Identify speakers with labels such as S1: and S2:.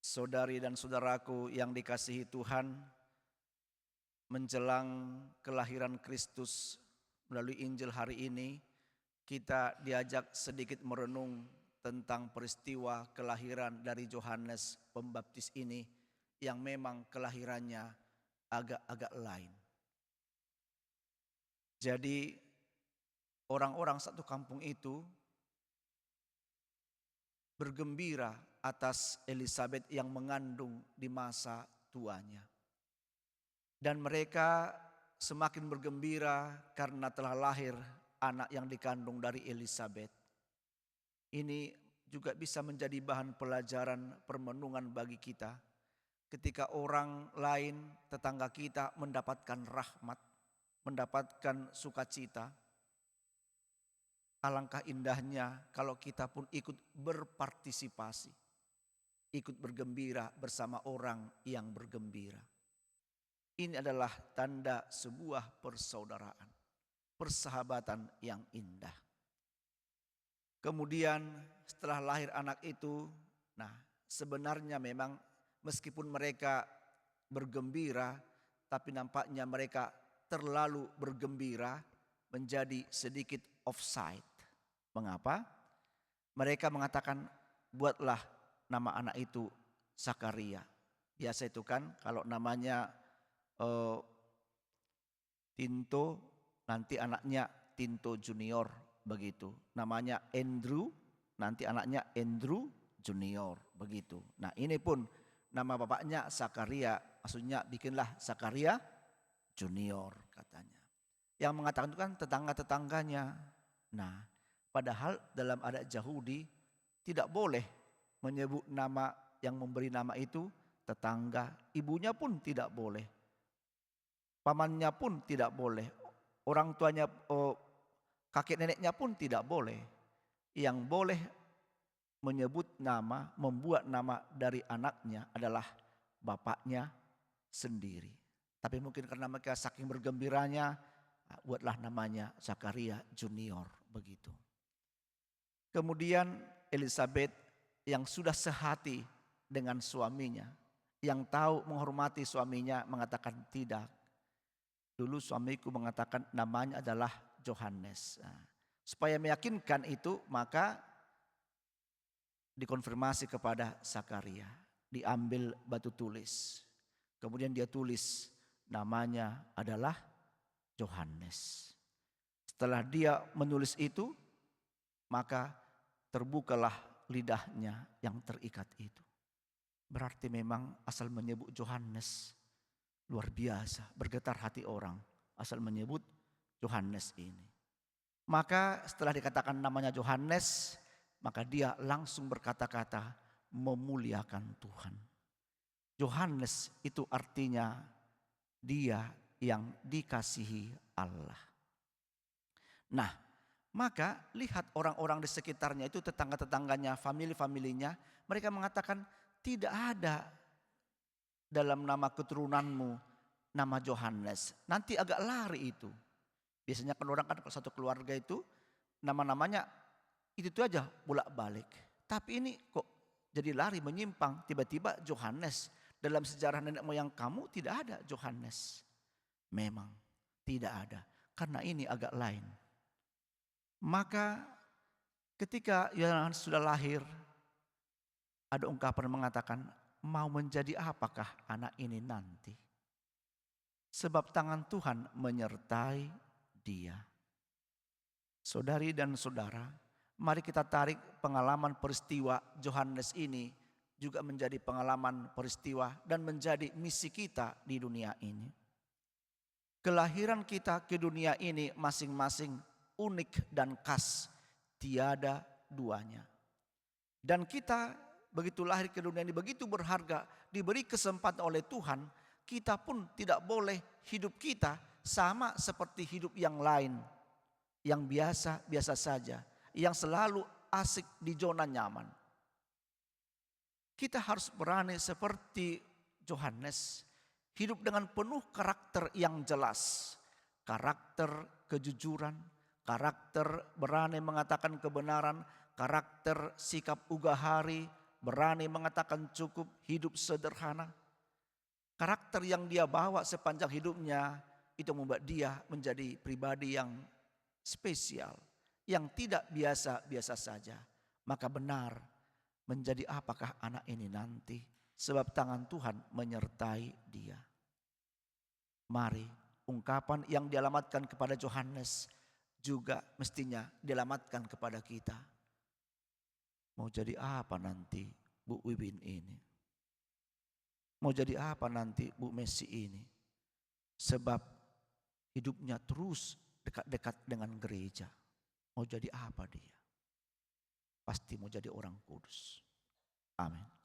S1: Saudari dan saudaraku yang dikasihi Tuhan, menjelang kelahiran Kristus melalui Injil hari ini, kita diajak sedikit merenung tentang peristiwa kelahiran dari Yohanes Pembaptis ini yang memang kelahirannya agak-agak lain. Jadi orang-orang satu kampung itu bergembira atas Elizabeth yang mengandung di masa tuanya. Dan mereka semakin bergembira karena telah lahir anak yang dikandung dari Elizabeth. Ini juga bisa menjadi bahan pelajaran permenungan bagi kita. Ketika orang lain, tetangga kita mendapatkan rahmat, mendapatkan sukacita. Alangkah indahnya kalau kita pun ikut berpartisipasi, ikut bergembira bersama orang yang bergembira. Ini adalah tanda sebuah persaudaraan, persahabatan yang indah. Kemudian setelah lahir anak itu, sebenarnya memang meskipun mereka bergembira, tapi nampaknya mereka terlalu bergembira menjadi sedikit offside. Mengapa? Mereka mengatakan buatlah nama anak itu Zakaria. Biasa itu kan kalau namanya Tinto, nanti anaknya Tinto Junior begitu. Namanya Andrew, nanti anaknya Andrew Junior begitu. Nah ini pun nama bapaknya Zakaria, maksudnya bikinlah Zakaria Junior katanya. Yang mengatakan itu kan tetangga-tetangganya. Nah padahal dalam adat Yahudi tidak boleh menyebut nama yang memberi nama itu tetangga. Ibunya pun tidak boleh. Pamannya pun tidak boleh. Orang tuanya, kakek neneknya pun tidak boleh. Yang boleh menyebut nama, membuat nama dari anaknya adalah bapaknya sendiri. Tapi mungkin karena mereka saking bergembiranya, buatlah namanya Zakaria Junior begitu. Kemudian Elizabeth yang sudah sehati dengan suaminya, yang tahu menghormati suaminya mengatakan tidak. Dulu suamiku mengatakan namanya adalah Yohanes. Supaya meyakinkan itu maka dikonfirmasi kepada Zakaria. Diambil batu tulis. Kemudian dia tulis namanya adalah Yohanes. Setelah dia menulis itu maka terbukalah lidahnya yang terikat itu. Berarti memang asal menyebut Yohanes luar biasa, bergetar hati orang asal menyebut Yohanes ini. Maka setelah dikatakan namanya Yohanes, maka dia langsung berkata-kata memuliakan Tuhan. Yohanes itu artinya dia yang dikasihi Allah. Nah, maka lihat orang-orang di sekitarnya itu, tetangga-tetangganya, famili-familinya, mereka mengatakan tidak ada dalam nama keturunanmu nama Yohanes. Nanti agak lari itu. Biasanya kan orang kan kalau satu keluarga itu nama-namanya itu aja bolak-balik. Tapi ini kok jadi lari menyimpang, tiba-tiba Yohanes. Dalam sejarah nenek moyang kamu tidak ada Yohanes. Memang tidak ada, karena ini agak lain. Maka ketika Yohanes sudah lahir, ada ungkapan mengatakan, mau menjadi apakah anak ini nanti? Sebab tangan Tuhan menyertai dia. Saudari dan saudara, mari kita tarik pengalaman peristiwa Yohanes ini juga menjadi pengalaman peristiwa dan menjadi misi kita di dunia ini. Kelahiran kita ke dunia ini masing-masing unik dan khas, tiada duanya. Dan kita begitu lahir ke dunia ini begitu berharga, diberi kesempatan oleh Tuhan, kita pun tidak boleh hidup kita sama seperti hidup yang lain, yang biasa-biasa saja, yang selalu asik di zona nyaman. Kita harus berani seperti Yohanes, hidup dengan penuh karakter yang jelas, karakter kejujuran, karakter berani mengatakan kebenaran, karakter sikap ugahari, berani mengatakan cukup, hidup sederhana. Karakter yang dia bawa sepanjang hidupnya itu membuat dia menjadi pribadi yang spesial, yang tidak biasa-biasa saja. Maka benar, menjadi apakah anak ini nanti? Sebab tangan Tuhan menyertai dia. Mari, ungkapan yang dialamatkan kepada Yohanes juga mestinya dialamatkan kepada kita. Mau jadi apa nanti Bu Wibin ini? Mau jadi apa nanti Bu Messi ini? Sebab hidupnya terus dekat-dekat dengan gereja. Mau jadi apa dia? Pasti mau jadi orang kudus. Amin.